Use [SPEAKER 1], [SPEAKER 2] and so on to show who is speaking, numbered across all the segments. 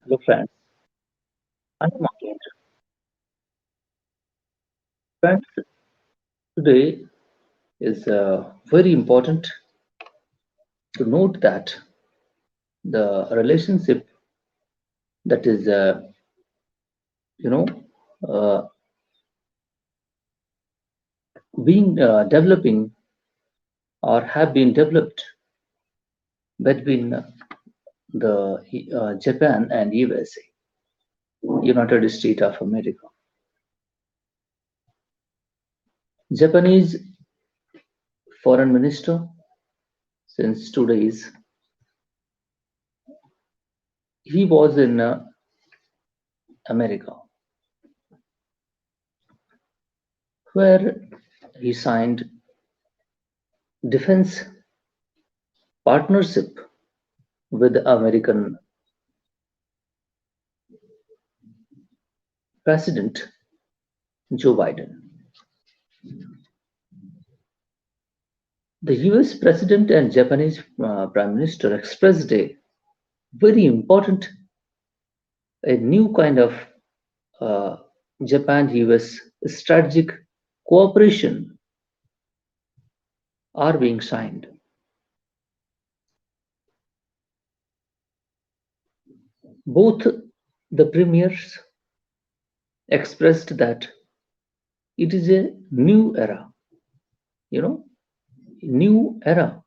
[SPEAKER 1] Hello friends, I am again. Friends, today is very important to note that the relationship that is, you know, uh, being developing or have been developed between the Japan and USA, United States of America. Japanese foreign minister since 2 days, he was in America, where he signed defense partnership with the American President Joe Biden. The US President and Japanese Prime Minister expressed a very important, a new kind of uh, Japan US strategic cooperation are being signed. Both the premiers expressed that it is a new era, you know, new era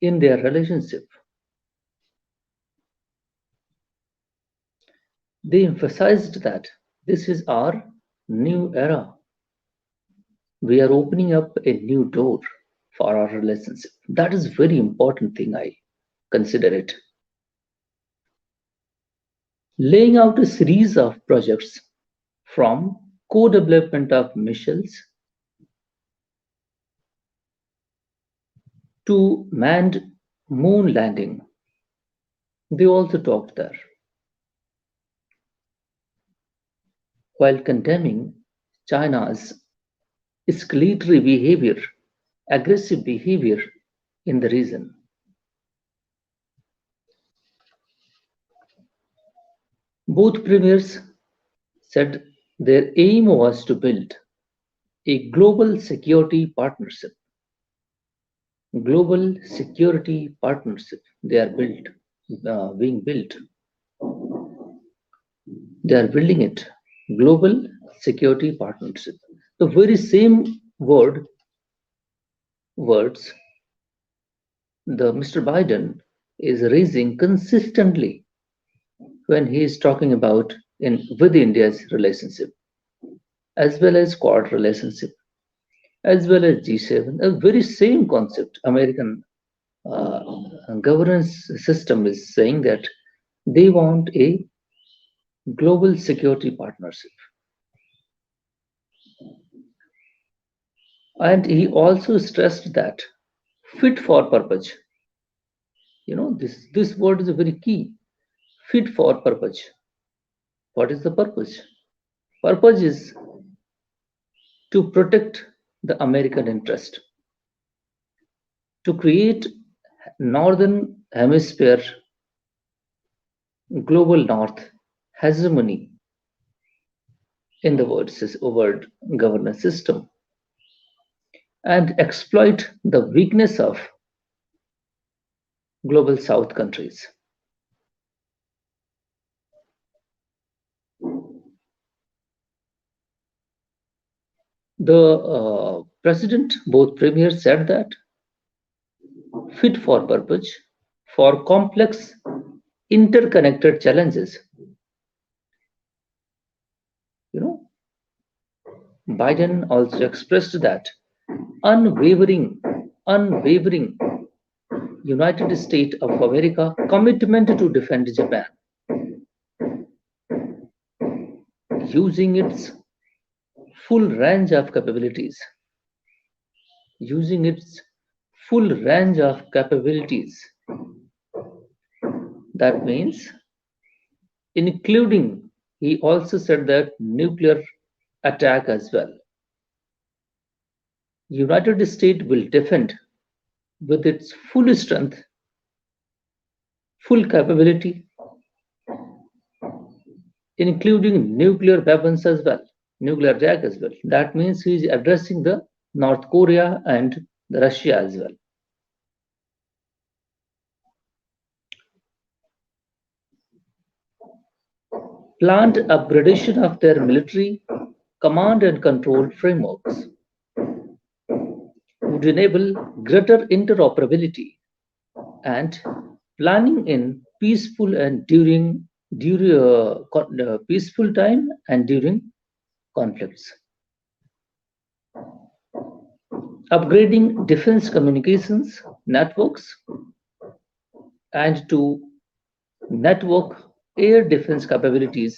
[SPEAKER 1] in their relationship. They emphasized that this is our new era. We are opening up a new door for our relationship. That is very important thing, I consider it. Laying out a series of projects from co-development of missiles to manned moon landing. They also talked there, while condemning China's escalatory behavior, aggressive behavior in the region. Both premiers said their aim was to build a global security partnership. Global security partnership. They are being built. They are building it. Global security partnership. The very same words the Mr. Biden is raising consistently when he is talking about in with India's relationship, as well as Quad relationship, as well as G7. A very same concept. American uh, governance system is saying that they want a global security partnership. And he also stressed that fit for purpose. This word is very key. Fit for purpose. What is the purpose? Purpose is to protect the American interest, to create northern hemisphere global north hegemony in the word governance system, and exploit the weakness of global south countries. The president, both premiers said that fit for purpose for complex interconnected challenges. You know, Biden also expressed that unwavering United States of America commitment to defend Japan using its full range of capabilities, using its full range of capabilities. That means, including, he also said that nuclear attack as well. United States will defend with its full strength, full capability, including nuclear weapons as well, nuclear attack as well. That means he is addressing the North Korea and the Russia as well. Planned upgradation of their military command and control frameworks would enable greater interoperability and planning in peaceful and during peaceful time and during conflicts. Upgrading defense communications networks and to network air defense capabilities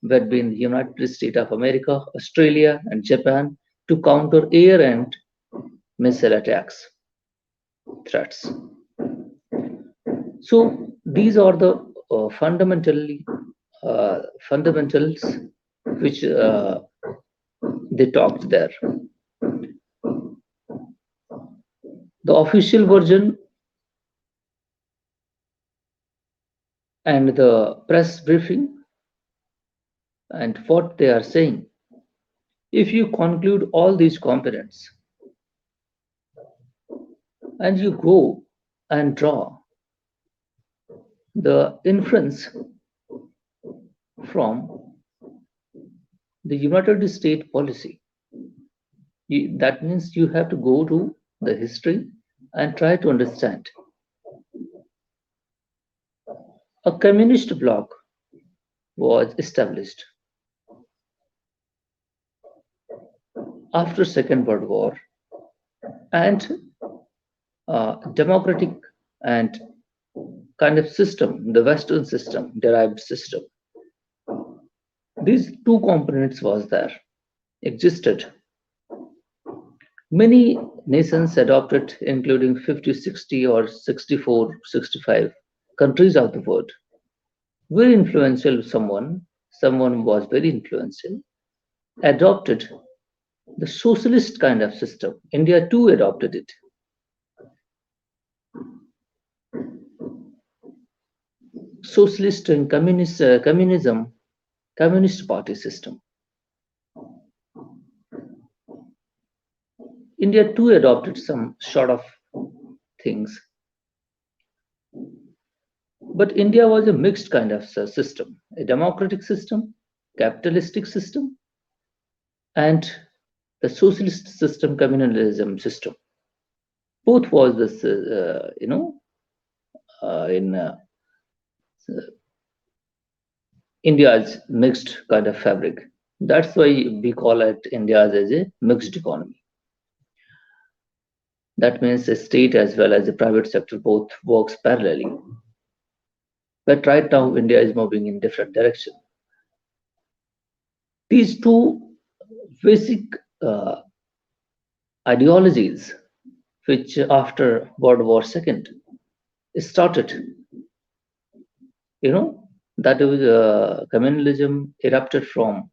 [SPEAKER 1] between the United States of America, Australia, and Japan to counter air and missile attacks threats. So these are the fundamentals which they talked there. The official version and the press briefing and what they are saying. If you conclude all these components and you go and draw the inference from the United States policy, that means you have to go to the history and try to understand. A communist bloc was established after Second World War, and democratic and kind of system, the Western system, derived system. These two components was there, existed. Many nations adopted, including 50, 60 or 64, 65 countries of the world. Very influential someone was very influential, adopted the socialist kind of system. India too adopted it. Socialist and communism, communist party system. India too adopted some sort of things. But India was a mixed kind of system, a democratic system, capitalistic system, and the socialist system, communalism system. Both was this, in India's mixed kind of fabric. That's why we call it India as a mixed economy. That means the state as well as the private sector both works parallelly. But right now, India is moving in different direction. These two basic ideologies, which after World War II started, that was communalism erupted from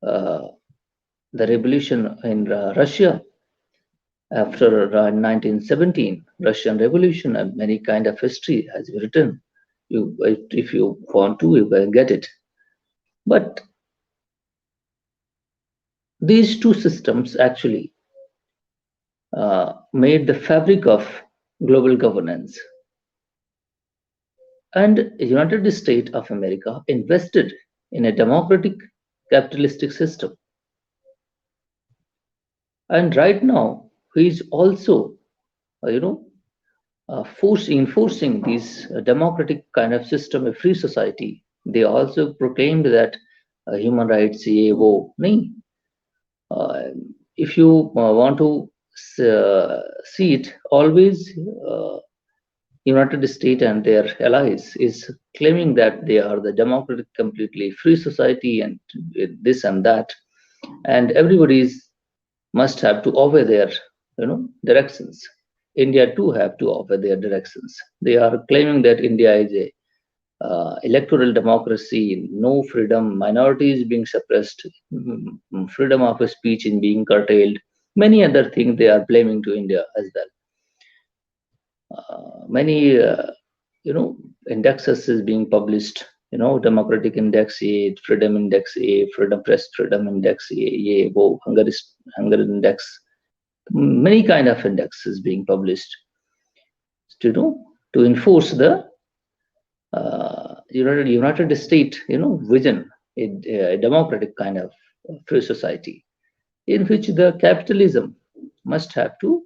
[SPEAKER 1] the revolution in Russia after 1917, Russian Revolution, and many kind of history has been written. If you want to, you can get it. But these two systems actually made the fabric of global governance. And the United States of America invested in a democratic capitalistic system. And right now, he is also, enforcing this democratic kind of system, a free society. They also proclaimed that human rights, if you want to see it, always United States and their allies is claiming that they are the democratic, completely free society and this and that, and everybody must have to obey their directions. India too have to obey their directions. They are claiming that India is a electoral democracy, no freedom, minorities being suppressed, freedom of speech in being curtailed, many other things they are blaming to India as well. Many indexes is being published Democratic Index A, Freedom Index A, Freedom Press Freedom Index A, ये वो Hunger Index, many kind of indexes being published to enforce the United States vision, a democratic kind of free society in which the capitalism must have to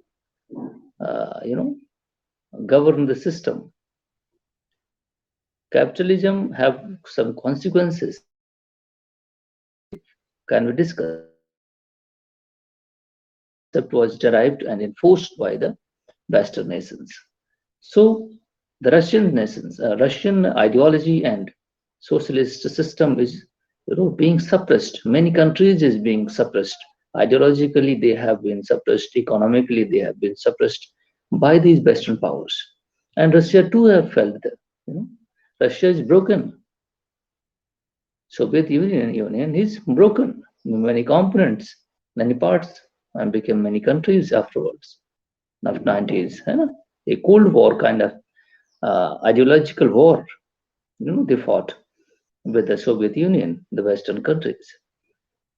[SPEAKER 1] govern the system. Capitalism have some consequences can be discussed. Concept was derived and enforced by the Western nations. So the Russian nations, Russian ideology and socialist system is being suppressed. Many countries is being suppressed. Ideologically, they have been suppressed. Economically, they have been suppressed by these Western powers. And Russia too have felt that. Russia is broken. Soviet Union is broken. Many components, many parts, and became many countries afterwards. Of 90s, a Cold War kind of ideological war. They fought with the Soviet Union, the Western countries.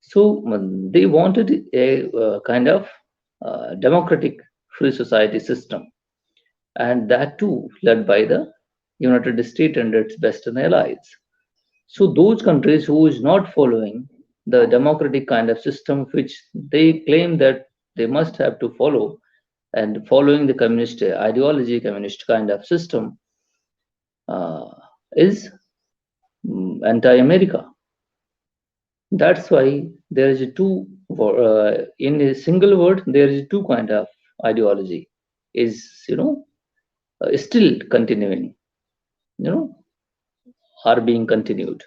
[SPEAKER 1] So they wanted a kind of democratic free society system, and that too led by the United States and its Western allies. So those countries who is not following the democratic kind of system which they claim that they must have to follow, and following the communist ideology, communist kind of system, is anti-America. That's why there is in a single word, there is two kind of ideology is still continuing, are being continued.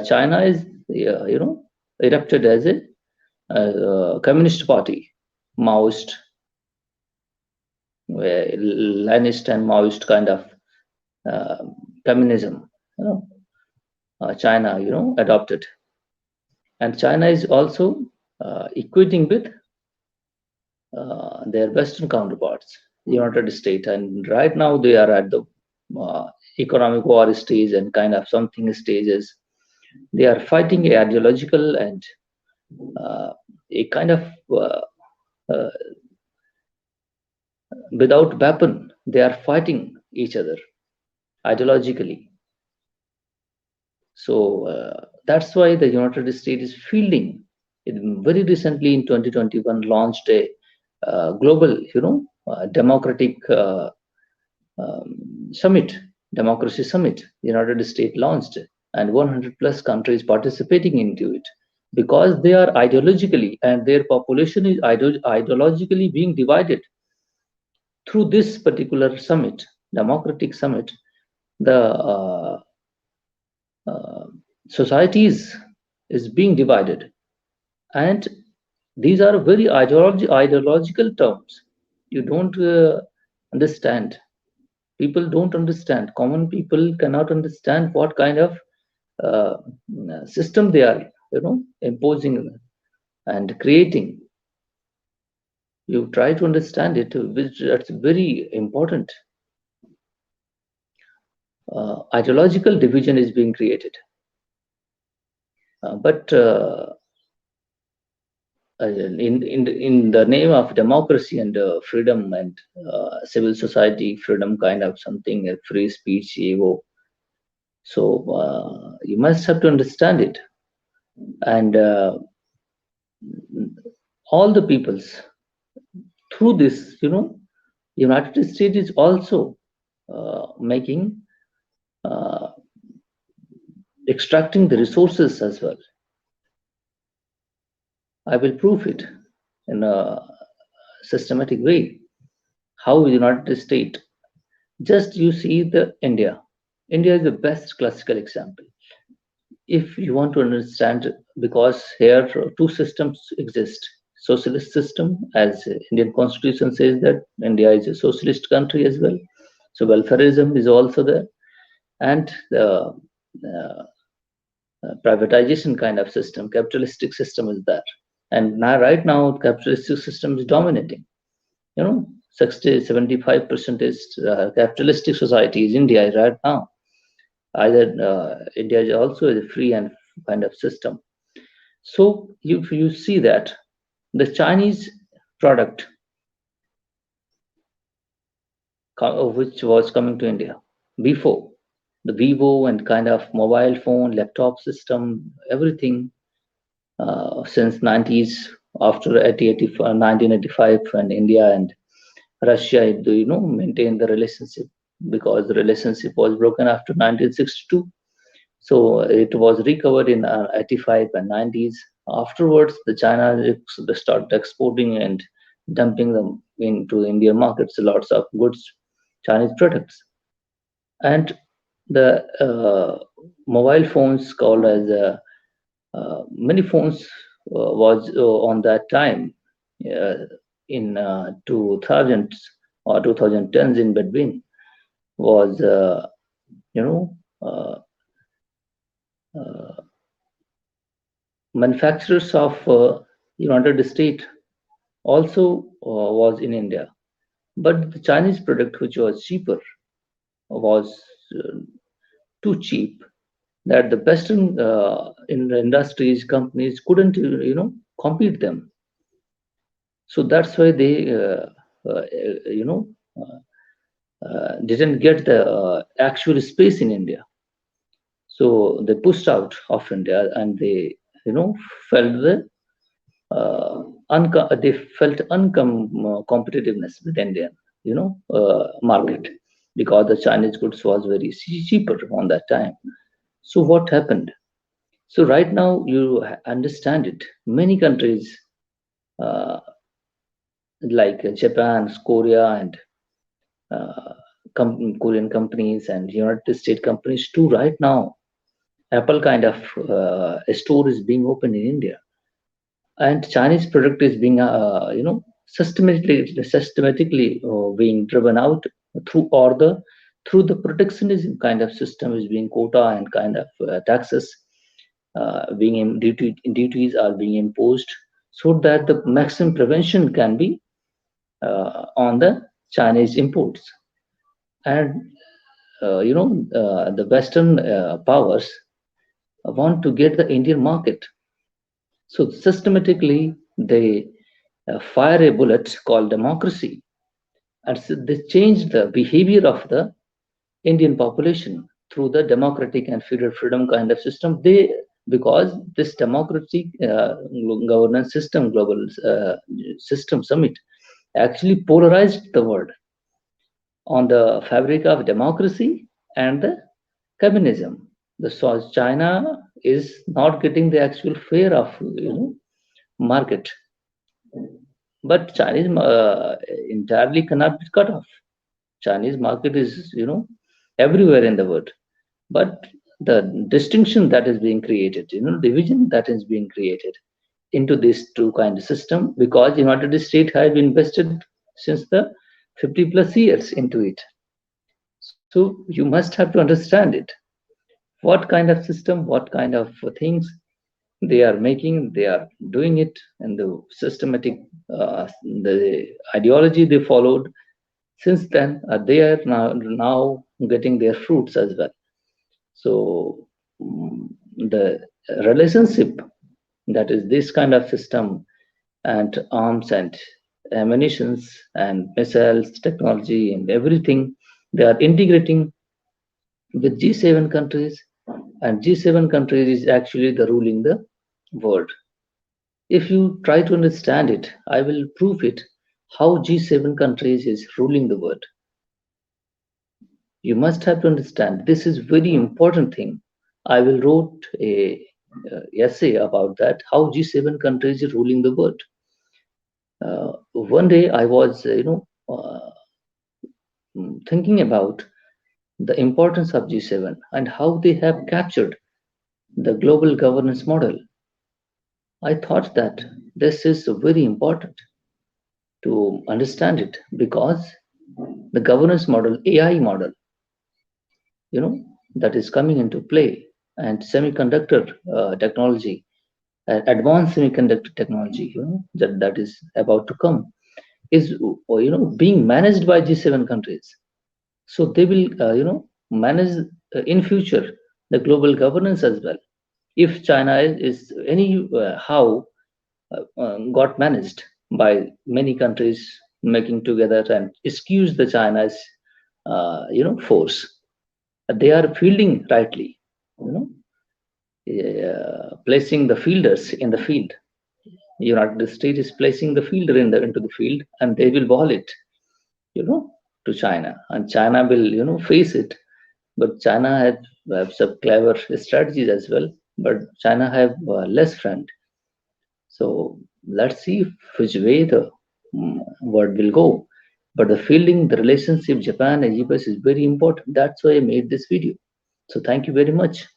[SPEAKER 1] China is erupted as a communist party, Maoist, Leninist and Maoist kind of communism. China, adopted, and China is also equating with their Western counterparts, United States, and right now they are at the economic war stage and kind of something stages. They are fighting a ideological and a kind of without weapon. They are fighting each other ideologically. So that's why the United States is fielding. It very recently in 2021 launched a global, democratic summit, democracy summit. The United States launched, and 100 plus countries participating into it because they are ideologically and their population is ideologically being divided. Through this particular summit, democratic summit, the societies is being divided, and these are very ideological terms. You don't understand. People don't understand. Common people cannot understand what kind of system they are, imposing and creating. You try to understand it, which that's very important. Ideological division is being created, but in the name of democracy and freedom and civil society freedom, kind of something, free speech, ego. So you must have to understand it, and all the peoples through this, United States is also making extracting the resources as well. I will prove it in a systematic way. How the United States, just you see the India. India is the best classical example. If you want to understand, because here two systems exist. Socialist system, as Indian constitution says that India is a socialist country as well. So welfareism is also there, and the privatization kind of system, capitalistic system is there. And now, right now, capitalistic system is dominating. 60, 75% is capitalistic society is India right now. Either India is also a free and kind of system. So if you see that the Chinese product which was coming to India before, the Vivo and kind of mobile phone, laptop system, everything since 90s, after 1985, when India and Russia, maintained the relationship, because the relationship was broken after 1962. So it was recovered in 85 and 90s. Afterwards, the China they started exporting and dumping them into Indian markets, lots of goods, Chinese products. And the mobile phones called as many phones was on that time uh, in 2000s or 2010s in between was you know uh, uh, manufacturers of United States also was in India, but the Chinese product, which was cheaper, was uh, too cheap that the Western in the industries companies couldn't compete them. So that's why they uh, you know didn't get the actual space in India. So they pushed out of India, and they felt the they felt competitiveness with Indian market, because the Chinese goods was very cheaper on that time. So what happened? So right now you understand it. Many countries uh, like Japan, Korea, and uh, Korean companies and United States companies too. Right now, Apple kind of a store is being opened in India, and Chinese product is being systematically being driven out through order, through the protectionism kind of system is being quota and kind of taxes duties are being imposed, so that the maximum prevention can be on the Chinese imports. And the Western powers want to get the Indian market. So systematically, they fire a bullet called democracy, and so they change the behavior of the Indian population through the democratic and freedom kind of system. Because this democratic governance system, global system summit, actually polarized the world on the fabric of democracy and the communism. The China is not getting the actual fare of market, but Chinese entirely cannot be cut off. Chinese market is everywhere in the world, but the distinction that is being created, division that is being created into this two kind of system, because United States have invested since the 50 plus years into it. So you must have to understand it. What kind of system, what kind of things they are making, they are doing it, and the systematic, the ideology they followed since then, they are now getting their fruits as well. So the relationship, that is this kind of system, and arms and ammunitions and missiles technology and everything, they are integrating with G7 countries, and G7 countries is actually the ruling the world. If you try to understand it, I will prove it how G7 countries is ruling the world. You must have to understand this is very important thing. I will wrote a essay about that, how G7 countries are ruling the world. One day I was thinking about the importance of G7 and how they have captured the global governance model. I thought that this is very important to understand it, because the governance model, AI model, you know, that is coming into play, and semiconductor technology, advanced semiconductor technology, that is about to come, is being managed by G7 countries. So they will manage in future the global governance as well. If China is any how got managed by many countries making together and excuse the China's force, they are fielding rightly, you know, placing the fielders in the field. United States is placing the fielder into the field, and they will ball it, you know, to China, and China will, face it. But China have some clever strategies as well. But China have less friend. So let's see which way the world will go. But the fielding, the relationship Japan and US is very important. That's why I made this video. So thank you very much.